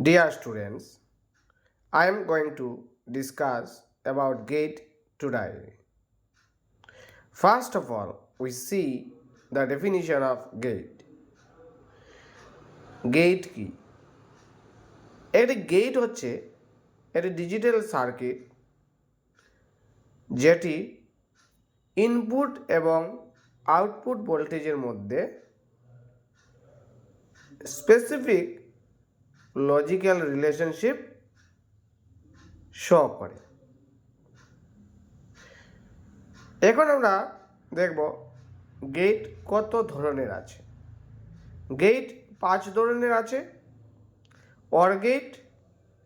Dear students, I am going to discuss about gate today. First of all, we see the definition of gate. Gate কি? একটি gate হচ্ছে একটি digital circuit যেটি input এবং output ভোল্টেজের মধ্যে specific logical relationship show করে। এখন আমরা দেখব গেট কত ধরনের আছে। গেট 5 ধরনের আছে: or gate,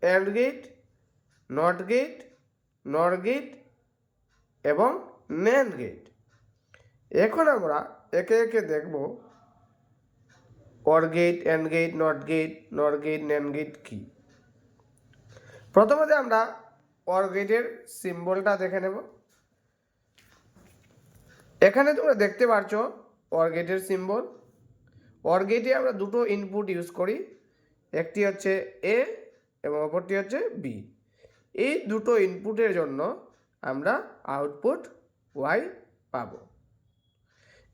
and gate, not gate, nor gate এবং ন্যান্ড গেট। এখন আমরা একে একে দেখব or gate, and gate, not gate, nor gate, nand gate কি। প্রথমে আমরা অর গেটের সিম্বলটা দেখে নেব। এখানে তোমরা দেখতে পাচ্ছ অর গেটের সিম্বল। অর গেটে আমরা দুটো ইনপুট ইউজ করি, একটি হচ্ছে এ এবং অপরটি হচ্ছে বি। এই দুটো ইনপুটের জন্য আমরা আউটপুট ওয়াই পাব।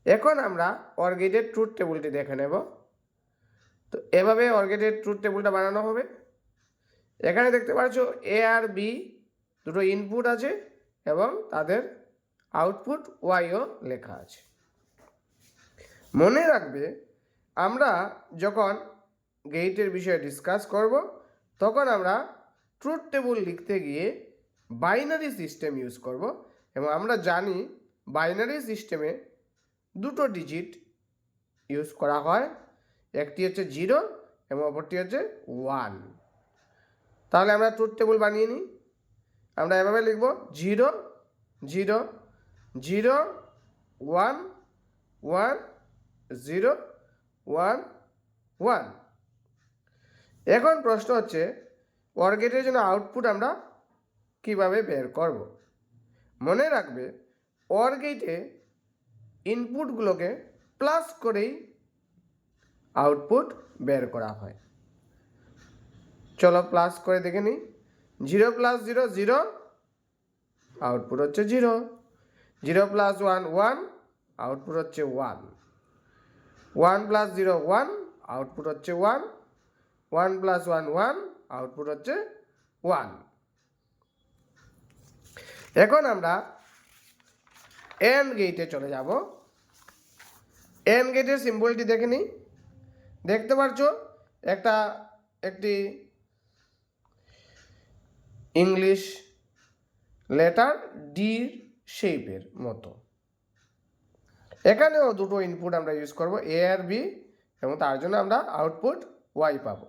এখন আমরা অর গেটের ট্রুথ টেবিলটি দেখে নেব। তো এভাবে অর গেটের ট্রুথ টেবিলটা বানানো হবে। এখানে দেখতে পাচ্ছ এ আর বি দুটো ইনপুট আছে এবং তাদের আউটপুট ওয়াইও লেখা আছে। মনে রাখবে, আমরা যখন গেটের বিষয়ে ডিসকাস করব তখন আমরা ট্রুথ টেবিল লিখতে গিয়ে বাইনারি সিস্টেম ইউজ করব এবং আমরা জানি বাইনারি সিস্টেমে দুটো ডিজিট ইউজ করা হয়, একটি হচ্ছে 0 এবং অপরটি হচ্ছে 1। তাহলে আমরা ট্রুথ টেবিল বানিয়ে নিই। আমরা এভাবে লিখব 0 0 0 1 1 0 1 1। এখন প্রশ্ন হচ্ছে অর গেটের জন্য আউটপুট আমরা কিভাবে বের করব। মনে রাখবে, অর গেটে ইনপুটগুলোকে প্লাস করেই আউটপুট বের করা হয়। চলো প্লাস করে দেখে নিই। 0 + 0 0, আউটপুট হচ্ছে 0। 0 + 1 1, আউটপুট হচ্ছে 1। 1 + 0 1, আউটপুট হচ্ছে 1। 1 + 1 1, আউটপুট হচ্ছে 1। এখন আমরা এন্ড গেটে চলে যাব। এন্ড গেটের সিম্বলটি দেখে নিই। দেখতে পাচ্ছ একটি ইংলিশ লেটার ডি শেপের মতো। এখানেও দুটো ইনপুট আমরা ইউজ করব, এ আর বি, এবং তার জন্য আমরা আউটপুট ওয়াই পাবো।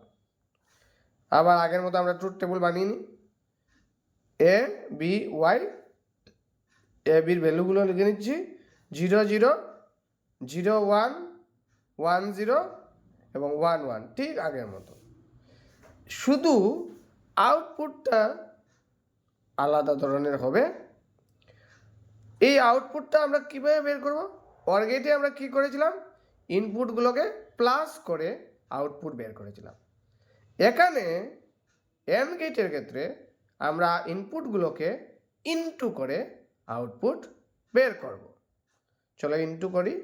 আবার আগের মতো আমরা ট্রুথ টেবিল বানিয়ে নিই। এ বি ওয়াই, এ বির ভ্যালুগুলো লিখে নিচ্ছি 0 0 0 1 1 0 এবং 1 1, ঠিক আগের মতো। শুধু আউটপুটটা আলাদা ধরনের হবে। এই আউটপুটটা আমরা কীভাবে বের করব? অর গেটে আমরা কী করেছিলাম? ইনপুটগুলোকে প্লাস করে আউটপুট বের করেছিলাম। এখানে এন্ড গেটের ক্ষেত্রে আমরা ইনপুটগুলোকে ইনটু করে আউটপুট বের করব। চলো ইনটু করি।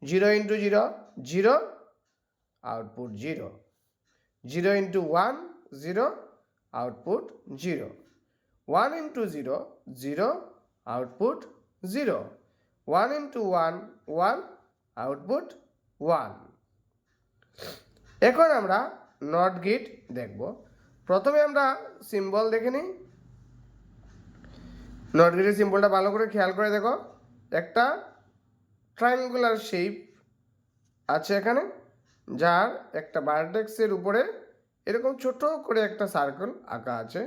0 × 0 0, আউটপুট 0। 0 × 1 0, আউটপুট 0। 1 × 0 0, আউটপুট 0। 1 × 1 1, আউটপুট 1। এখন আমরা নট গেট দেখব। প্রথমে আমরা সিম্বল দেখে নিই। নট গেটের সিম্বলটা ভালো করে খেয়াল করে দেখো। একটা ট্রায়াঙ্গুলার শেপ আছে এখানে, যার একটা ভার্টেক্সের উপরে এরকম ছোট করে একটা সার্কেল আঁকা আছে।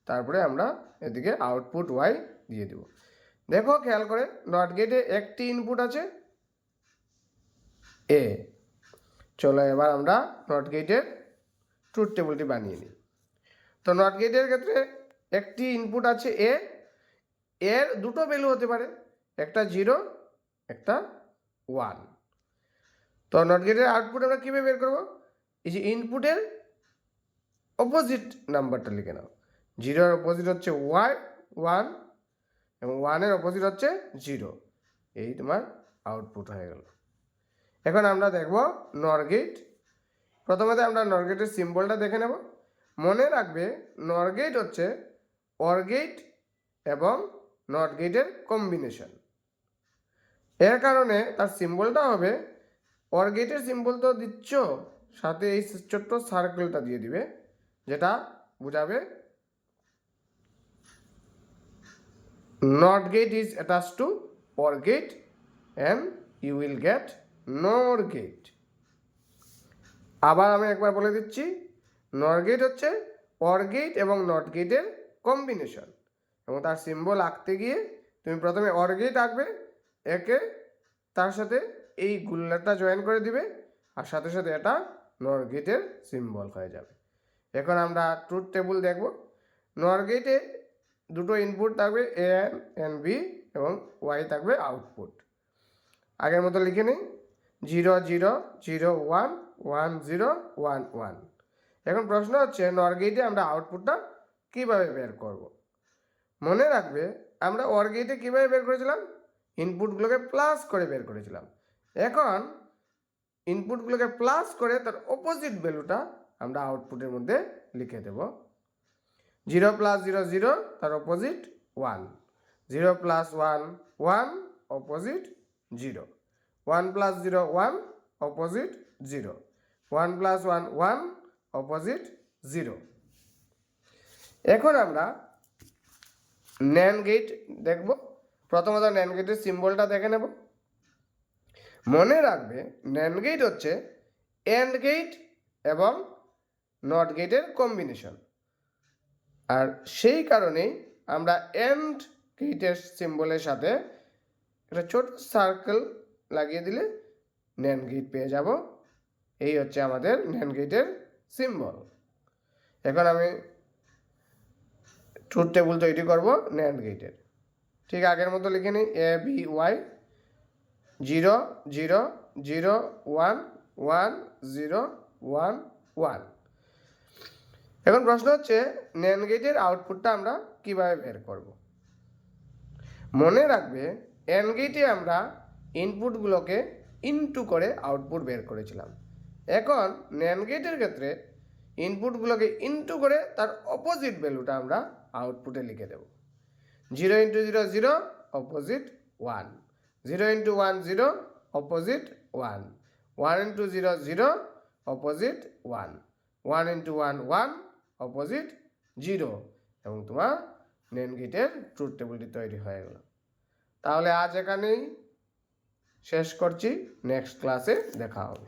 তারপরে আমরা এদিকে আউটপুট ওয়াই দিয়ে দেব। দেখো খেয়াল করে, নট গেটে একটি ইনপুট আছে এ। চলো এবার আমরা নট গেটের ট্রুথ টেবিলটি বানিয়ে নিই। তো নট গেটের ক্ষেত্রে একটি ইনপুট আছে এ, এর দুটো ভ্যালু হতে পারে, একটা 0 একটা 1। তো নট গেটের আউটপুট আমরা কীভাবে বের করব? এই যে ইনপুটের অপোজিট নাম্বারটা লিখে নাও। 0-এর অপোজিট হচ্ছে ওয়াই 1 এবং 1-এর অপোজিট হচ্ছে 0। এই তোমার আউটপুট হয়ে গেল। এখন আমরা দেখব নর গেট। প্রথমে আমরা নর গেটের সিম্বলটা দেখে নেব। মনে রাখবে নর গেট হচ্ছে অর গেট এবং নট গেটের কম্বিনেশন। এর কারণে তার সিম্বলটা হবে, অর গেটের সিম্বল তো দিচ্ছ, সাথে এই ছোট্ট সার্কেলটা দিয়ে দিবে, যেটা বোঝাবে not gate is attach to or gate and you will get nor gate. আবার আমি একবার বলে দিচ্ছি, নর গেট হচ্ছে অর গেট এবং নট গেটের কম্বিনেশন, এবং তার সিম্বল আঁকতে গিয়ে তুমি প্রথমে অর গেট আঁকবে, একে তার সাথে এই গুল্লাটা জয়েন করে দিবে, আর সাথে সাথে এটা নর গেটের সিম্বল হয়ে যাবে। এখন আমরা ট্রুথ টেবিল দেখব। নর গেটে দুটো ইনপুট থাকবে, এ এন্ড বি, এবং ওয়াই থাকবে আউটপুট। আগের মতো লিখে নিই, 0 0 0 1 1 0 1 1। এখন প্রশ্ন হচ্ছে নর গেটে আমরা আউটপুটটা কীভাবে বের করব। মনে রাখবে আমরা অর গেটে কীভাবে বের করেছিলাম, ইনপুটগুলোকে প্লাস করে বের করেছিলাম। এখন ইনপুটগুলোকে প্লাস করে তার অপোজিট ভ্যালুটা আমরা আউটপুটের মধ্যে লিখে দেব। 0 + 0 0, তার অপোজিট 1। 0 + 1 1, অপোজিট 0। 1 + 0 1, অপোজিট 0। 1 + 1 1, অপোজিট 0। এখন আমরা ন্যান্ড গেট দেখব। প্রথমত ন্যান্ড গেটের সিম্বলটা দেখে নেব। মনে রাখবে ন্যান্ড গেট হচ্ছে এন্ড গেট এবং নট গেটের কম্বিনেশন, আর সেই কারণেই আমরা এন্ড গেটের সিম্বলের সাথে একটা ছোট সার্কেল লাগিয়ে দিলে ন্যান্ড গেট পেয়ে যাব। এই হচ্ছে আমাদের ন্যান্ড গেটের সিম্বল। এখন আমি ট্রুথ টেবিল তৈরি করব ন্যান্ড গেটের। ঠিক আগের মতো লিখে নিই, এ বি ওয়াই 0 0 0 1 1 0 1 1। এখন প্রশ্ন হচ্ছে ন্যান্ড গেটের আউটপুটটা আমরা কিভাবে বের করব। মনে রাখবে এন্ড গেটে আমরা ইনপুটগুলোকে ইনটু করে আউটপুট বের করেছিলাম। এখন ন্যান্ড গেটের ক্ষেত্রে ইনপুটগুলোকে ইনটু করে তার অপোজিট ভ্যালুটা আমরা আউটপুটে লিখে দেব। 0 × 0 0, অপোজিট 1। 0 × 1 0, অপোজিট 1। 1 × 0 0, অপোজিট 1। 1 × 1 1, অপোজিট 0। এবং তোমার ন্যান্ড গেটের ট্রুথ টেবিলটি তৈরি হয়ে গেল। তাহলে আজ এখানেই শেষ করছি, নেক্সট ক্লাসে দেখা হবে।